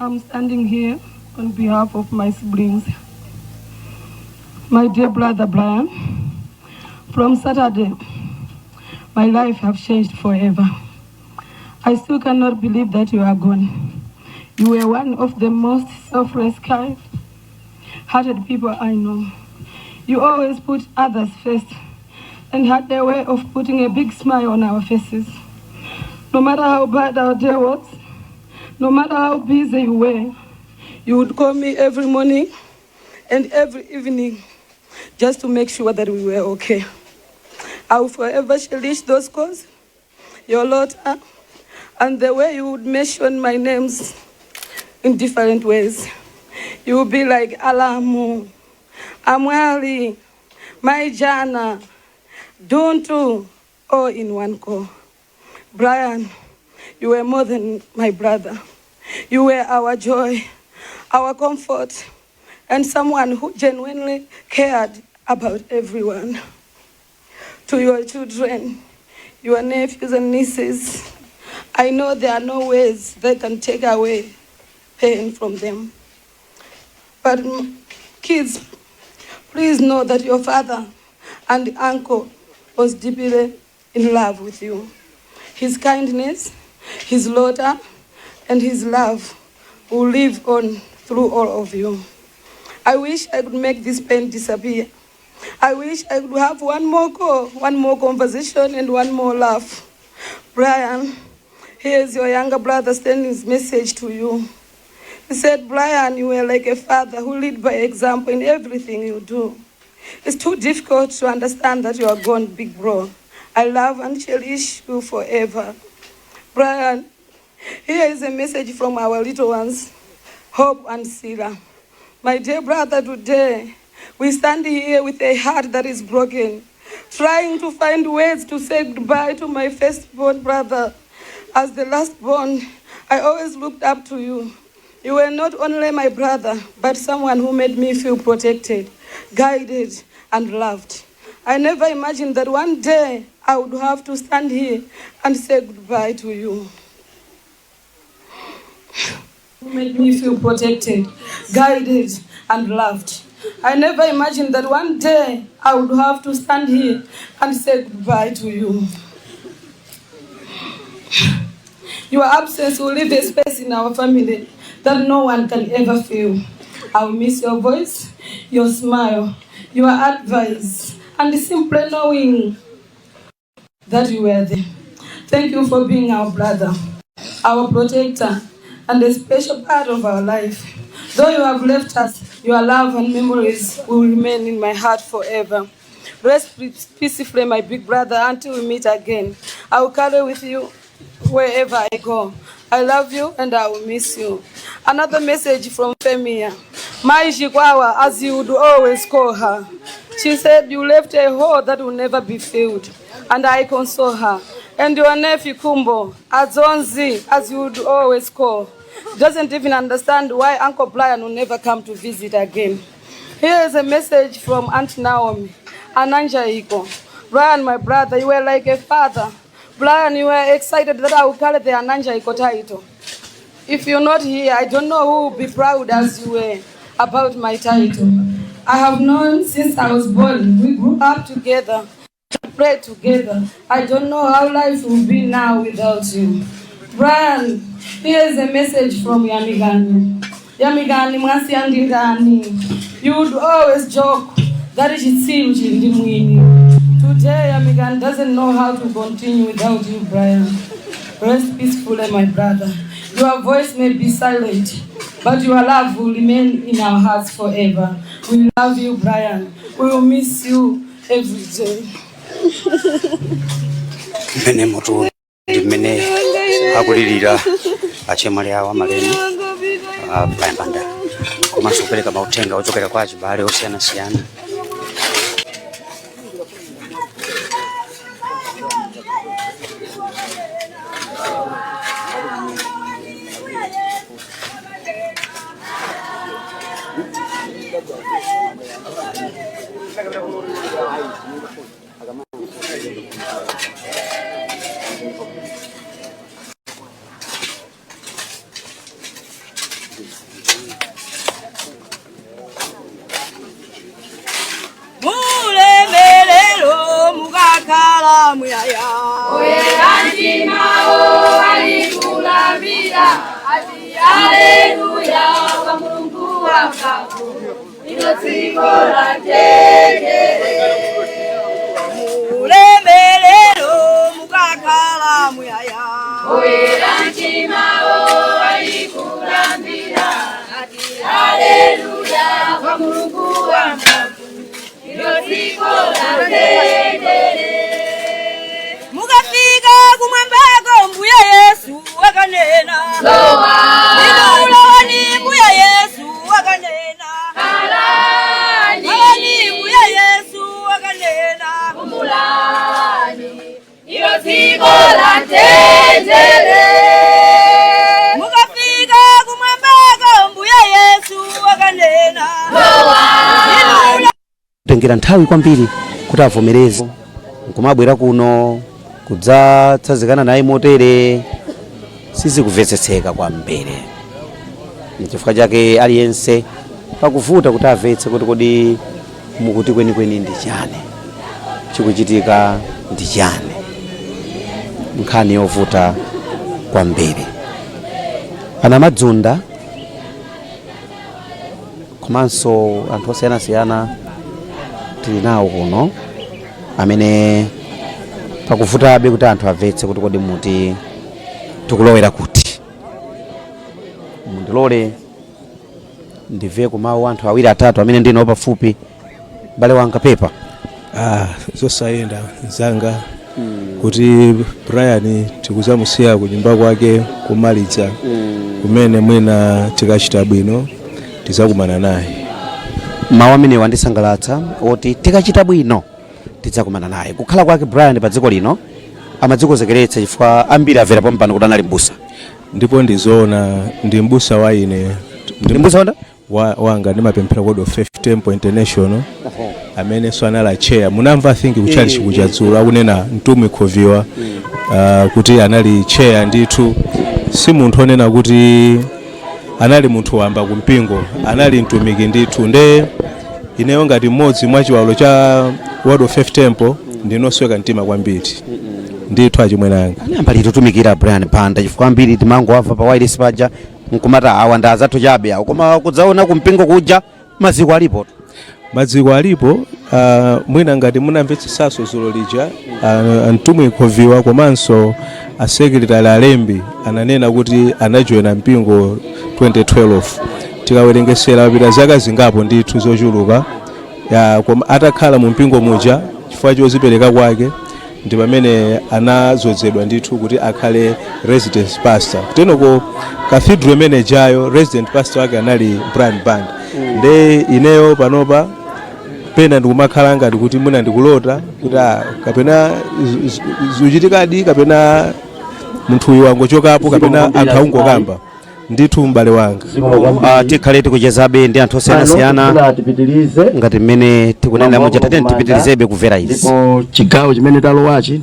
I'm standing here on behalf of my siblings. My dear brother Brian, from Saturday, my life has changed forever. I still cannot believe that you are gone. You were one of the most selfless, kind-hearted people I know. You always put others first and had a way of putting a big smile on our faces. No matter how bad our day was, no matter how busy you were, you would call me every morning and every evening just to make sure that we were okay. I will forever cherish those calls, your laughter, and the way you would mention my names in different ways. You would be like Alamu, Amwali, Maijana, Duntu, all in one call. Brian, you were more than my brother. You were our joy, our comfort, and someone who genuinely cared about everyone. To your children, your nephews and nieces, I know there are no ways that can take away pain from them. But kids, please know that your father and uncle was deeply in love with you. His kindness, his laughter, and his love will live on through all of you. I wish I could make this pain disappear. I wish I could have one more call, one more conversation, and one more laugh. Brian, here's your younger brother sending his message to you. He said, Brian, you were like a father who lead by example in everything you do. It's too difficult to understand that you are gone, big bro. I love and cherish you forever. Brian, here is a message from our little ones, Hope and Sarah. My dear brother, today, we stand here with a heart that is broken, trying to find words to say goodbye to my firstborn brother. As the lastborn, I always looked up to you. You were not only my brother, but someone who made me feel protected, guided, and loved. I never imagined that one day I would have to stand here and say goodbye to you. Who made me feel protected, guided, and loved. I never imagined that one day I would have to stand here and say goodbye to you. Your absence will leave a space in our family that no one can ever feel. I will miss your voice, your smile, your advice, and simply knowing that you were there. Thank you for being our brother, our protector, and a special part of our life. Though you have left us, your love and memories will remain in my heart forever. Rest peacefully, my big brother, until we meet again. I will carry with you wherever I go. I love you and I will miss you. Another message from Femia. My Jigwawa, as you would always call her. She said you left a hole that will never be filled, and I console her. And your nephew Kumbo, Azonzi, as you would always call, doesn't even understand why Uncle Brian will never come to visit again. Here is a message from Aunt Naomi, Ananja Iko. Brian, my brother, you were like a father. Brian, you were excited that I will carry the Ananja Iko title. If you're not here, I don't know who will be proud as you were about my title. I have known since I was born. We grew up together, prayed together. I don't know how life will be now without you. Brian, here's a message from Yamigani. Yamigani, mwasi andingani. You would always joke that it seems today Yamigani doesn't know how to continue without you, Brian. Rest peacefully, my brother. Your voice may be silent, but your love will remain in our hearts forever. We love you, Brian. We will miss you every day. Mene motu mene akulilira achemali awa maleni Banda komanso kupereka mautenga ochokera kwa chibale osiyanasiyana. muyaya oyeranjimao alikulambira ati haleluya kwa Mulungu wangu ino dziko la tendere mulemelero mukakhala muyaya oyeranjimao alikulambira ati haleluya kwa Mulungu wangu ino dziko la tendere mukafika kumwambako mbuya Yesu wakanena lowa inuloni mbuya Yesu wakanena alani mbuya Yesu wakanena umulani ilo dziko la tendere mukafika kumwambako mbuya Yesu wakanena lowa inuloni tengera nthawi kwambiri kuti avomereze nkumabwera kuno kudzatsazikana naye motere sizikuvetsetseka kwambiri. N'chifukwa chake aliyense pakuvuta kuti avetse kuti kodi mukuti kwenikweni ndi chani chikuchitika ndi chani. Nkhani yovuta kwambiri. Ana madzunda komanso anthu osiyanasiyana tili nawo kuno amene pakuvutabe kuti anthu avetse kuti kodi muti tikulowera kuti. Mundilole ndive kumawu anthu awiri atatu amene ndino pafupi bale wanga pepa. Zosayenda nzanga kuti Brian tikuzamusiya ku nyumba kwake kumaliza kumene mwina tikachita bwino tizakumana naye. Mawu amene wandisangalatsa oti tikachita bwino tidzakumana naye. Kukhala kwake Brian pa dziko lino amadzikozekeretsa chifukwa ambiri avera pampano kuti anali mbusa. Ndipo ndizoona ndi mbusa wa ine. Ndi mbusa wanda? Wanga ndimapemphera Word of Faith Temple International amene swanala chair. Munamva think kuchali chikuchadzula akunena mtumwi khoviwa kuti anali chair ndithu. Si munthu onena kuti anali munthu wamba kumpingo, anali mtumiki ndithu. Nde ineyo ngati mmodzi mwa chiwalo cha Word of Faith Temple ndinosweka mtima kwambiri. Ndithu achimwenanga. Anayamba litutumikira Brian Banda chifukwa ambiri timangomva pa wireless paja nkumata awa ndazathu chabe awo koma kudzaona kumpingo kuja maziko alipo. Maziko alipo mwina ngati munamvetsesaso zulo lija mtumwi khoviwa komanso asekretary alembi ananena kuti anajoina mpingo 2012. Tikawerengesera pita zaka zingapo ndithu zochuluka koma atakhala mu mpingo muja chifukwa chozipereka kwake ndi pamene anazozedwa ndithu kuti akhale residence pastor. Tenoko cathedral manager resident pastor wake anali Brian Banda. Nde ineyo panopa pena ndikumakhala ngati kuti mwina ndikulota kuti kapena zuchitikadi kapena munthu uyu wangochokapo kapena anthu aungokamba ndithu m'bale wanga. Tikhale tikuchezabe ndi anthu osiyanasiyana ngati mmene tikunena moja tatene tipitirizebe kumvera izi. Ndipo chigawo chimene talowachi